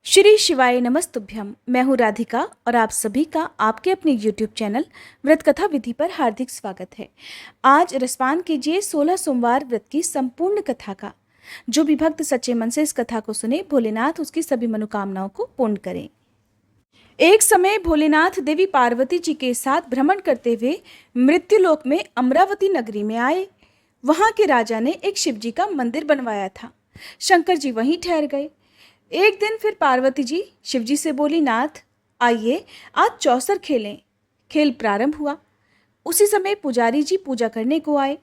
श्री शिवाय नमस्तुभ्यम। मैं हूँ राधिका और आप सभी का आपके अपने यूट्यूब चैनल व्रत कथा विधि पर हार्दिक स्वागत है। आज रसपान कीजिए 16 सोमवार व्रत की संपूर्ण कथा का। जो भी भक्त सच्चे मन से इस कथा को सुने, भोलेनाथ उसकी सभी मनोकामनाओं को पूर्ण करें। एक समय भोलेनाथ देवी पार्वती जी के साथ भ्रमण करते हुए मृत्युलोक में अमरावती नगरी में आए। वहां के राजा ने एक शिव जी का मंदिर बनवाया था। शंकर जी वहीं ठहर गए। एक दिन फिर पार्वती जी शिव जी से बोली, नाथ आइए आज चौसर खेलें। खेल प्रारंभ हुआ। उसी समय पुजारी जी पूजा करने को आए।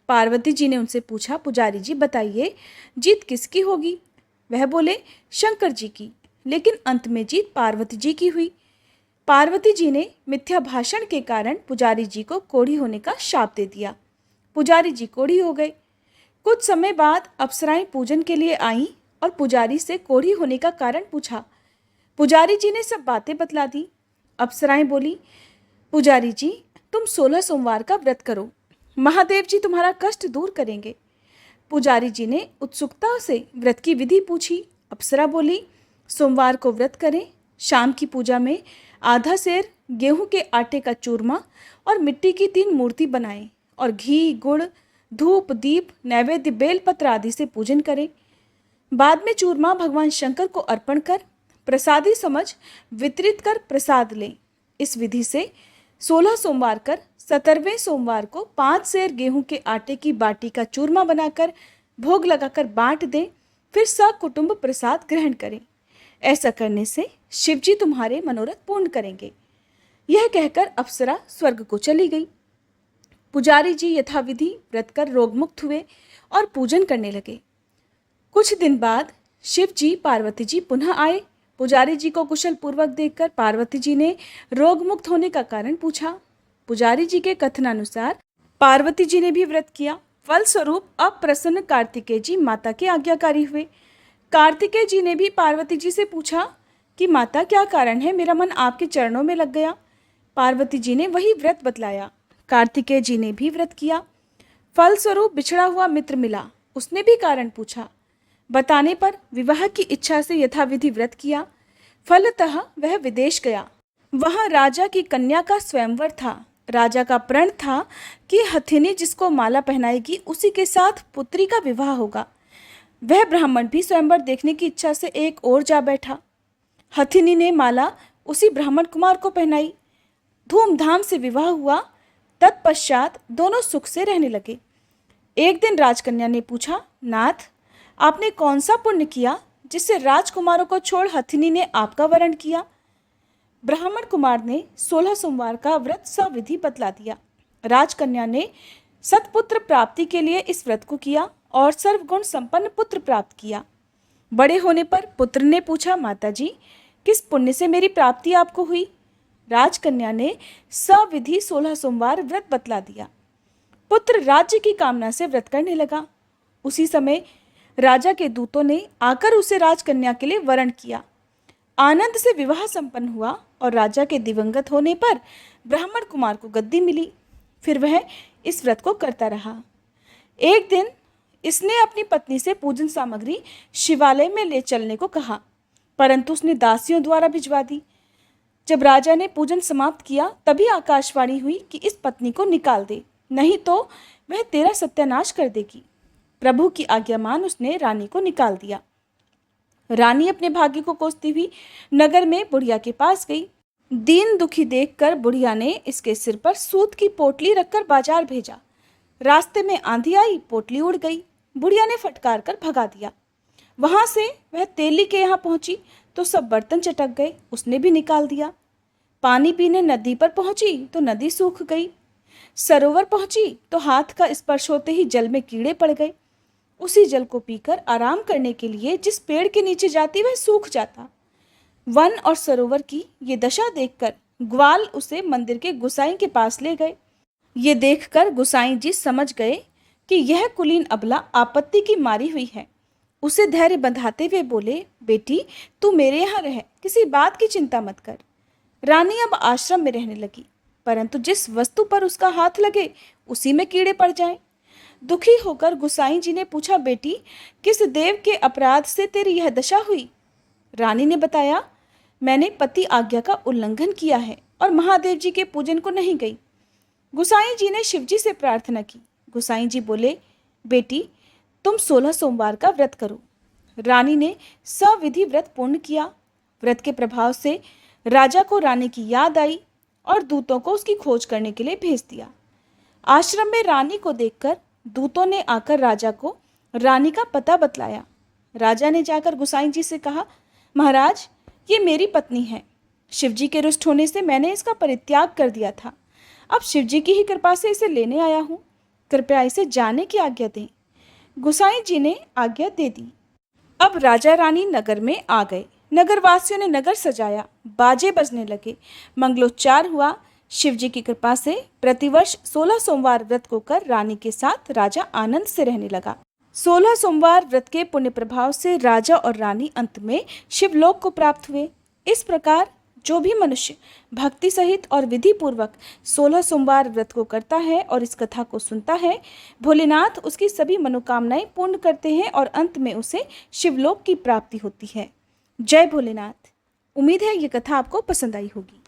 पार्वती जी ने उनसे पूछा, पुजारी जी बताइए जीत किसकी होगी? वह बोले, शंकर जी की। लेकिन अंत में जीत पार्वती जी की हुई। पार्वती जी ने मिथ्या भाषण के कारण पुजारी जी को कोढ़ी होने का शाप दे दिया। पुजारी जी कोढ़ी हो गए। कुछ समय बाद अप्सराएं पूजन के लिए आईं और पुजारी से कोढ़ी होने का कारण पूछा। पुजारी जी ने सब बातें बतला दी। अप्सराएं बोली, पुजारी जी तुम 16 सोमवार का व्रत करो, महादेव जी तुम्हारा कष्ट दूर करेंगे। पुजारी जी ने उत्सुकता से व्रत की विधि पूछी। अप्सरा बोली, सोमवार को व्रत करें, शाम की पूजा में आधा सेर गेहूं के आटे का चूरमा और मिट्टी की 3 मूर्ति बनाएं और घी गुड़ धूप दीप नैवेद्य बेलपत्र आदि से पूजन करें। बाद में चूरमा भगवान शंकर को अर्पण कर प्रसादी समझ वितरित कर प्रसाद लें। इस विधि से 16 सोमवार कर 17वें सोमवार को 5 सेर गेहूं के आटे की बाटी का चूरमा बनाकर भोग लगाकर बांट दें। फिर सकुटुंब प्रसाद ग्रहण करें। ऐसा करने से शिवजी तुम्हारे मनोरथ पूर्ण करेंगे। यह कहकर अप्सरा स्वर्ग को चली गई। पुजारी जी यथाविधि व्रत कर रोगमुक्त हुए और पूजन करने लगे। कुछ दिन बाद शिव जी पार्वती जी पुनः आए। पुजारी जी को कुशल पूर्वक देखकर पार्वती जी ने रोग मुक्त होने का कारण पूछा। पुजारी जी के कथनानुसार पार्वती जी ने भी व्रत किया। फलस्वरूप अप्रसन्न कार्तिकेय जी माता के आज्ञाकारी हुए। कार्तिकेय जी ने भी पार्वती जी से पूछा कि माता क्या कारण है, मेरा मन आपके चरणों में लग गया। पार्वती जी ने वही व्रत बतलाया। कार्तिकेय जी ने भी व्रत किया। फलस्वरूप बिछड़ा हुआ मित्र मिला। उसने भी कारण पूछा। बताने पर विवाह की इच्छा से यथाविधि व्रत किया। फलतः वह विदेश गया। वहां राजा की कन्या का स्वयंवर था। राजा का प्रण था कि हथिनी जिसको माला पहनाएगी उसी के साथ पुत्री का विवाह होगा। वह ब्राह्मण भी स्वयंवर देखने की इच्छा से एक ओर जा बैठा। हथिनी ने माला उसी ब्राह्मण कुमार को पहनाई। धूमधाम से विवाह हुआ। तत्पश्चात दोनों सुख से रहने लगे। एक दिन राजकन्या ने पूछा, नाथ आपने कौन सा पुण्य किया जिससे राजकुमारों को छोड़ हथिनी ने आपका वरण किया? ब्राह्मण कुमार ने 16 सोमवार का व्रत सविधि बतला दिया। राजकन्या ने सत्पुत्र प्राप्ति के लिए इस व्रत को किया और सर्वगुण संपन्न पुत्र प्राप्त किया। बड़े होने पर पुत्र ने पूछा, माताजी किस पुण्य से मेरी प्राप्ति आपको हुई? राजकन्या ने सविधि 16 सोमवार व्रत बतला दिया। पुत्र राज्य की कामना से व्रत करने लगा। उसी समय राजा के दूतों ने आकर उसे राजकन्या के लिए वरण किया। आनंद से विवाह संपन्न हुआ और राजा के दिवंगत होने पर ब्राह्मण कुमार को गद्दी मिली। फिर वह इस व्रत को करता रहा। एक दिन इसने अपनी पत्नी से पूजन सामग्री शिवालय में ले चलने को कहा, परंतु उसने दासियों द्वारा भिजवा दी। जब राजा ने पूजन समाप्त किया तभी आकाशवाणी हुई कि इस पत्नी को निकाल दे, नहीं तो वह तेरा सत्यानाश कर देगी। प्रभु की आज्ञा मान उसने रानी को निकाल दिया। रानी अपने भाग्य को कोसती हुई नगर में बुढ़िया के पास गई। दीन दुखी देखकर बुढ़िया ने इसके सिर पर सूत की पोटली रखकर बाजार भेजा। रास्ते में आंधी आई, पोटली उड़ गई। बुढ़िया ने फटकार कर भगा दिया। वहां से वह तेली के यहाँ पहुंची तो सब बर्तन चटक गए। उसने भी निकाल दिया। पानी पीने नदी पर पहुंची तो नदी सूख गई। सरोवर पहुंची तो हाथ का स्पर्श होते ही जल में कीड़े पड़ गए। उसी जल को पीकर आराम करने के लिए जिस पेड़ के नीचे जाती वह सूख जाता। वन और सरोवर की ये दशा देखकर ग्वाल उसे मंदिर के गुसाई के पास ले गए। ये देखकर गुसाई जी समझ गए कि यह कुलीन अबला आपत्ति की मारी हुई है। उसे धैर्य बंधाते हुए बोले, बेटी तू मेरे यहाँ रह, किसी बात की चिंता मत कर। रानी अब आश्रम में रहने लगी, परंतु जिस वस्तु पर उसका हाथ लगे उसी में कीड़े पड़ जाएं। दुखी होकर गुसाई जी ने पूछा, बेटी किस देव के अपराध से तेरी यह दशा हुई? रानी ने बताया, मैंने पति आज्ञा का उल्लंघन किया है और महादेव जी के पूजन को नहीं गई। गुसाई जी ने शिवजी से प्रार्थना की। गुसाई जी बोले, बेटी तुम 16 सोमवार का व्रत करो। रानी ने सविधि व्रत पूर्ण किया। व्रत के प्रभाव से राजा को रानी की याद आई और दूतों को उसकी खोज करने के लिए भेज दिया। आश्रम में रानी को देखकर दूतों ने आकर राजा को रानी का पता बतलाया। राजा ने जाकर गुसाई जी से कहा, महाराज ये मेरी पत्नी है। शिवजी के रुष्ट होने से मैंने इसका परित्याग कर दिया था। अब शिवजी की ही कृपा से इसे लेने आया हूँ। कृपया इसे जाने की आज्ञा दें। गुसाई जी ने आज्ञा दे दी। अब राजा रानी नगर में आ गए। नगरवासियों ने नगर सजाया, बाजे बजने लगे, मंगलोच्चार हुआ। शिवजी की कृपा से प्रतिवर्ष 16 सोमवार व्रत को कर रानी के साथ राजा आनंद से रहने लगा। 16 सोमवार व्रत के पुण्य प्रभाव से राजा और रानी अंत में शिवलोक को प्राप्त हुए। इस प्रकार जो भी मनुष्य भक्ति सहित और विधि पूर्वक 16 सोमवार व्रत को करता है और इस कथा को सुनता है, भोलेनाथ उसकी सभी मनोकामनाएं पूर्ण करते हैं और अंत में उसे शिवलोक की प्राप्ति होती है। जय भोलेनाथ। उम्मीद है ये कथा आपको पसंद आई होगी।